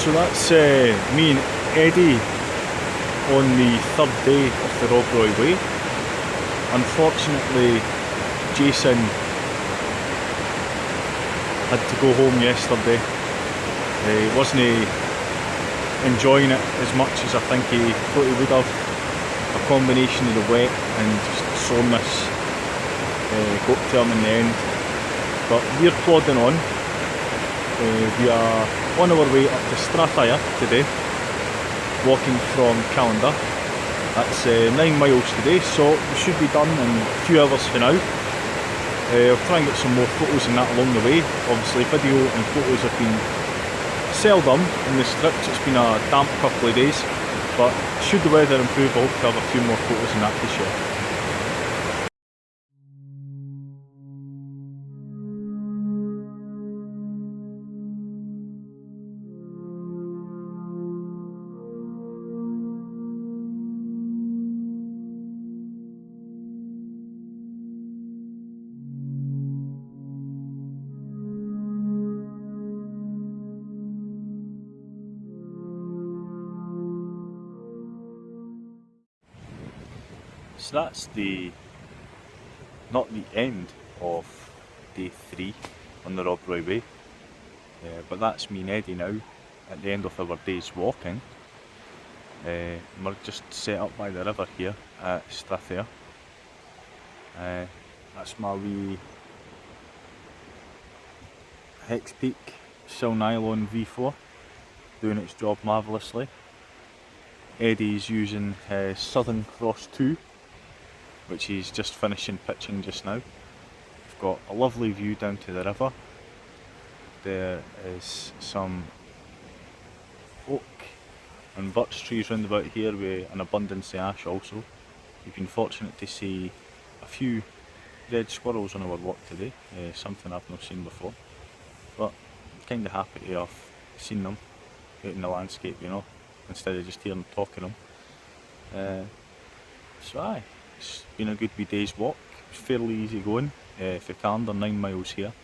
So that's me and Eddie on the third day of the Rob Roy Way. Unfortunately, Jason had to go home yesterday. He wasn't enjoying it as much as I think he thought he would have. A combination of the wet and just soreness got to him in the end. But we're plodding on. We are on our way up to Strathire today, walking from Callander. That's 9 miles today, so we should be done in a few hours for now. I'll try and get some more photos and that along the way. Obviously video and photos have been seldom in the strips. It's been a damp couple of days, but should the weather improve, I hope to have a few more photos and that to share. So that's not the end of day 3 on the Rob Roy Way, but that's me and Eddie now at the end of our day's walking. We're just set up by the river here at Strathire. That's my wee Hex Peak Sil Nylon V4 doing its job marvellously. Eddie's using Southern Cross 2, which he's just finishing pitching just now. We've got a lovely view down to the river. There is some oak and birch trees round about here with an abundance of ash also. We've been fortunate to see a few red squirrels on our walk today, something I've not seen before. But I'm kind of happy to have seen them out in the landscape, you know, instead of just hearing talking them. So aye. It's been a good wee day's walk. It was fairly easy going. For Callander, 9 miles here.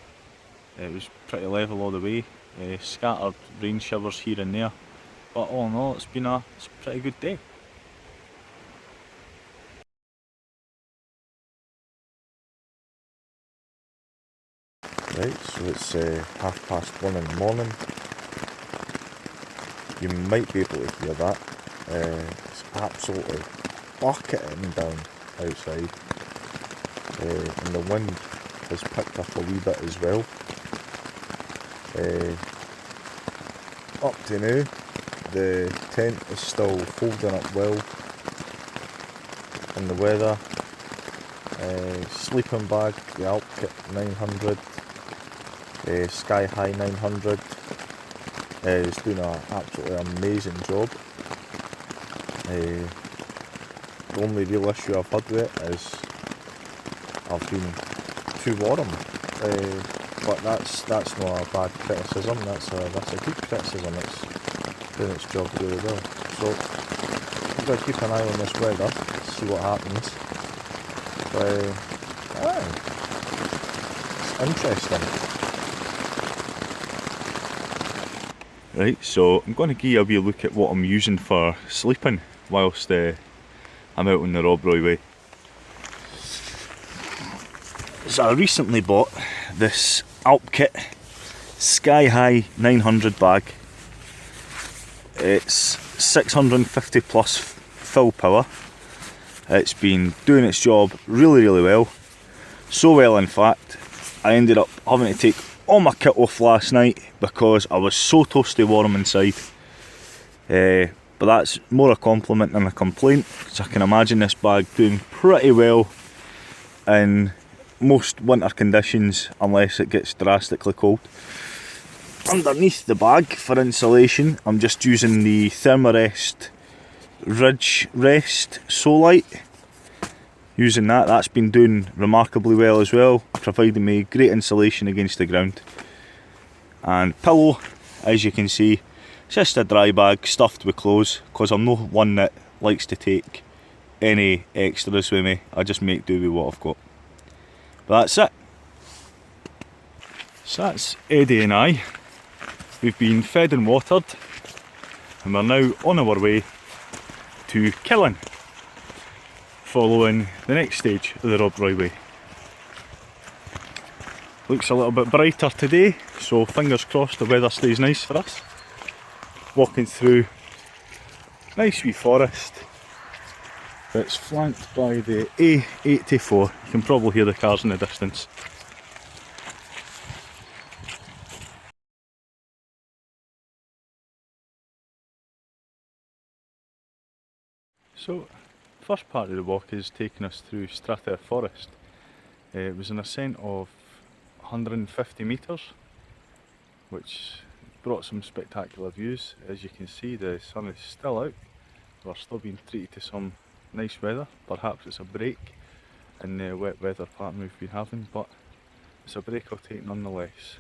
It was pretty level all the way. Scattered rain showers here and there. But all in all, it's been a pretty good day. Right, so it's 1:30 in the morning. You might be able to hear that. It's absolutely bucketing down outside, and the wind has picked up a wee bit as well. Up to now, the tent is still holding up well in the weather. Sleeping bag, the Alp Kit 900, Sky High 900, is doing an absolutely amazing job. The only real issue I've had with it is I've been too warm, but that's not a bad criticism. That's a good criticism. It's doing its job really well. So we've got to keep an eye on this weather, see what happens. It's interesting. Right, so I'm going to give you a wee look at what I'm using for sleeping whilst I'm out on the Rob Roy Way. So I recently bought this Alp Kit Sky High 900 bag. It's 650 plus fill power. It's been doing its job really well. So well in fact, I ended up having to take all my kit off last night because I was so toasty warm inside. But that's more a compliment than a complaint, because I can imagine this bag doing pretty well in most winter conditions unless it gets drastically cold. Underneath the bag for insulation, I'm just using the Thermarest Ridge Rest Solite. Using that's been doing remarkably well as well, providing me great insulation against the ground. And pillow, as you can see, it's just a dry bag stuffed with clothes, because I'm not one that likes to take any extras with me. I just make do with what I've got. But that's it. So that's Eddie and I. We've been fed and watered. and we're now on our way to Killen, following the next stage of the Rob Roy Way. Looks a little bit brighter today, so fingers crossed the weather stays nice for us. Walking through nice wee forest that's flanked by the A.a.a. You can probably hear the cars in the distance. So, first part of the walk is taking us through Strathair Forest. It was an ascent of 150 metres, which brought some spectacular views. As you can see, the sun is still out. We're still being treated to some nice weather. Perhaps it's a break in the wet weather pattern we've been having, but it's a break I'll take nonetheless.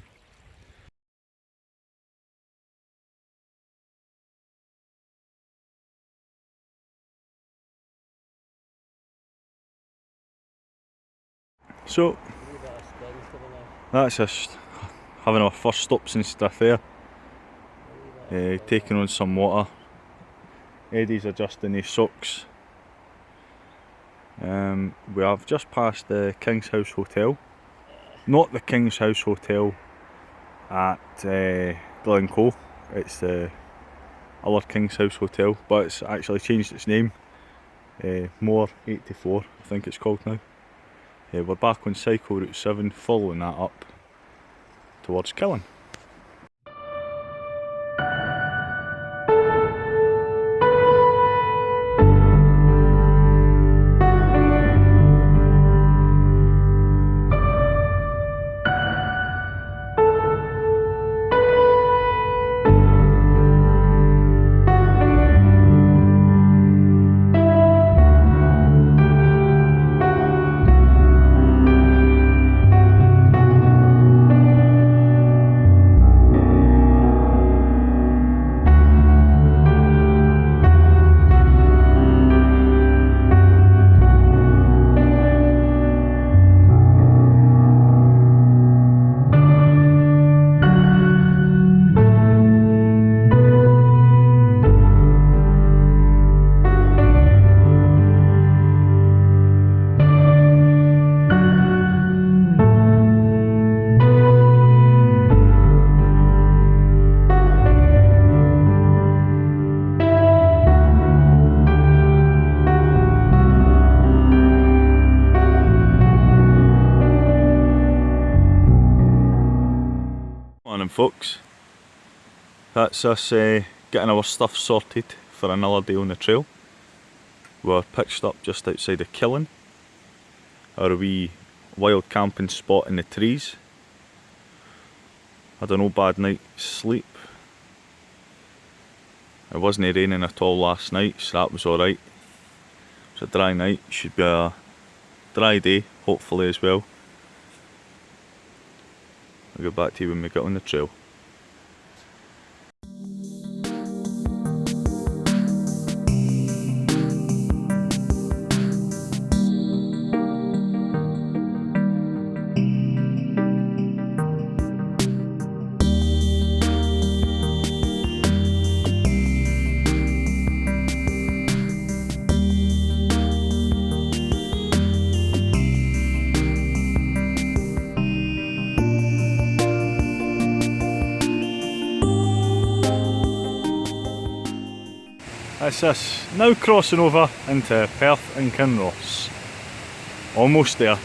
So, that's us having our first stops in Strathair, taking on some water. Eddie's adjusting his socks. We have just passed the King's House Hotel, not the King's House Hotel at Glencoe, it's the other King's House Hotel, but it's actually changed its name, More 84 I think it's called now. We're back on Cycle Route 7, following that up towards Killen. Morning folks, that's us getting our stuff sorted for another day on the trail. We're pitched up just outside of Killen, our wee wild camping spot in the trees. Had a no bad night's sleep. It wasn't raining at all last night, so that was alright. It was a dry night, should be a dry day hopefully as well. I'll get back to you when we get on the trail. That's us now crossing over into Perth and Kinross. Almost there.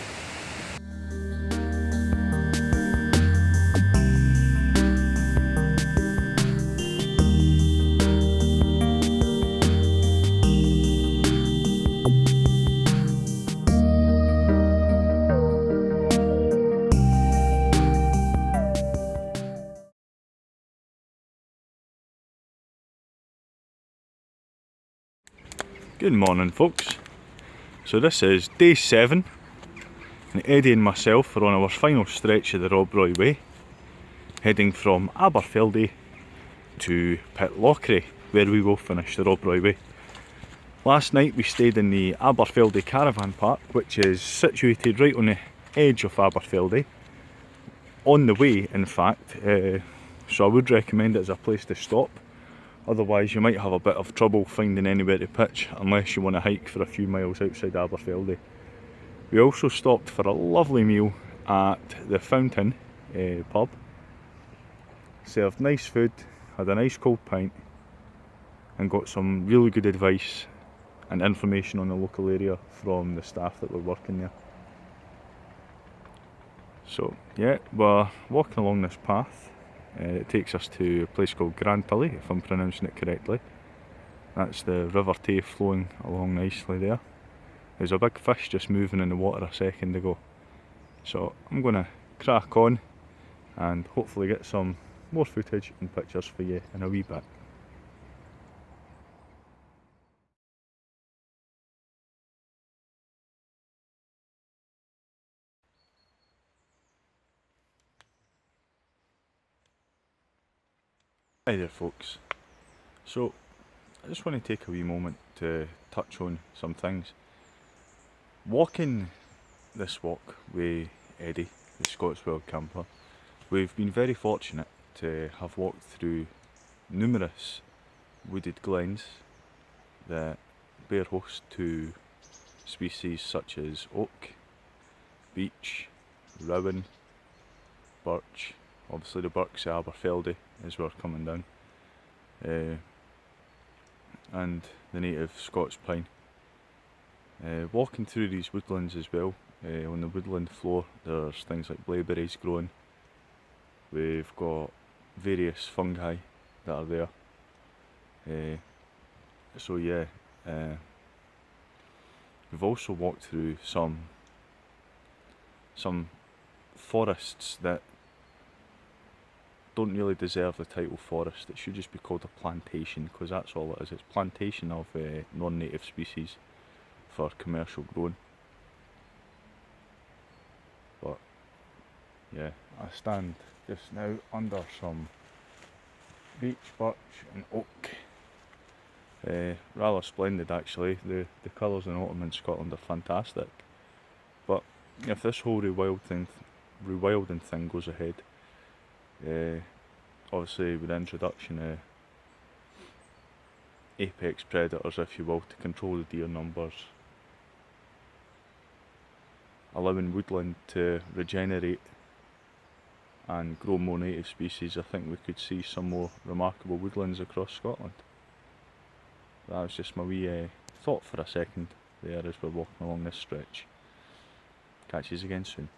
Good morning folks. So this is day 7 and Eddie and myself are on our final stretch of the Rob Roy Way, heading from Aberfeldy to Pitlochry, where we will finish the Rob Roy Way. Last night we stayed in the Aberfeldy Caravan Park, which is situated right on the edge of Aberfeldy, on the way in fact, so I would recommend it as a place to stop Otherwise you might have a bit of trouble finding anywhere to pitch unless you want to hike for a few miles outside Aberfeldy. We also stopped for a lovely meal at the Fountain pub. Served nice food, had a nice cold pint, and got some really good advice and information on the local area from the staff that were working there. So yeah, we're walking along this path. It takes us to a place called Ardtalnaig, if I'm pronouncing it correctly. That's the River Tay flowing along nicely there. There's a big fish just moving in the water a second ago. So I'm going to crack on and hopefully get some more footage and pictures for you in a wee bit. Hi there folks. So I just want to take a wee moment to touch on some things. Walking this walk with Eddie, the Scots wildcamper, we've been very fortunate to have walked through numerous wooded glens that bear host to species such as oak, beech, rowan, birch, obviously the birch at Aberfeldy as we're coming down, and the native Scots pine. Walking through these woodlands as well, on the woodland floor there's things like blaeberries growing. We've got various fungi that are there. So yeah, we've also walked through some forests that don't really deserve the title forest. It should just be called a plantation, because that's all it is. It's plantation of non-native species for commercial growing. But yeah, I stand just now under some beech, birch and oak. Rather splendid actually. The colours in autumn in Scotland are fantastic. But if this whole rewilding thing goes ahead, obviously with the introduction of apex predators, if you will, to control the deer numbers, allowing woodland to regenerate and grow more native species, I think we could see some more remarkable woodlands across Scotland. That was just my wee thought for a second there as we're walking along this stretch. Catch you again soon.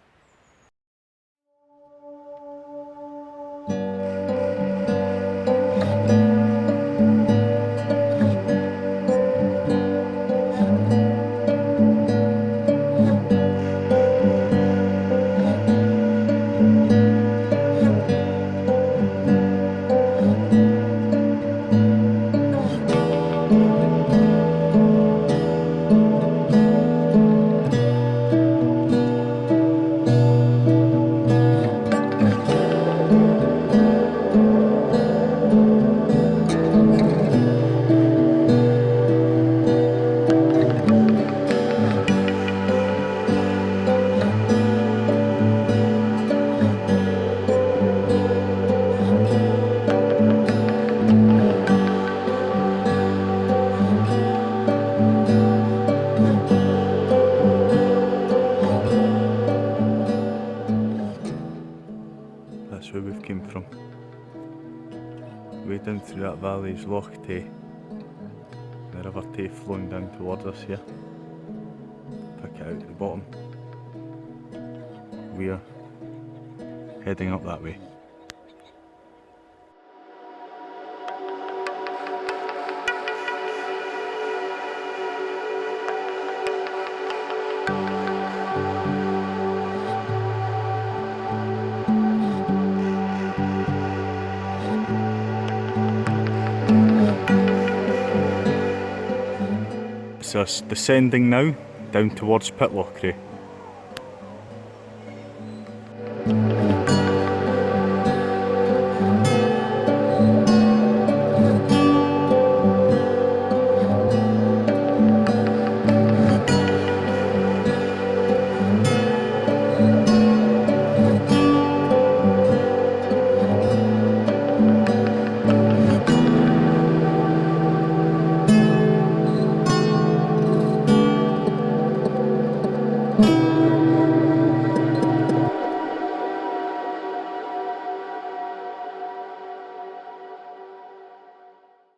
That's where we've came from. Way down through that valley is Loch Tay. The River Tay flowing down towards us here. Pick it out at the bottom. We're heading up that way. So it's descending now down towards Pitlochry.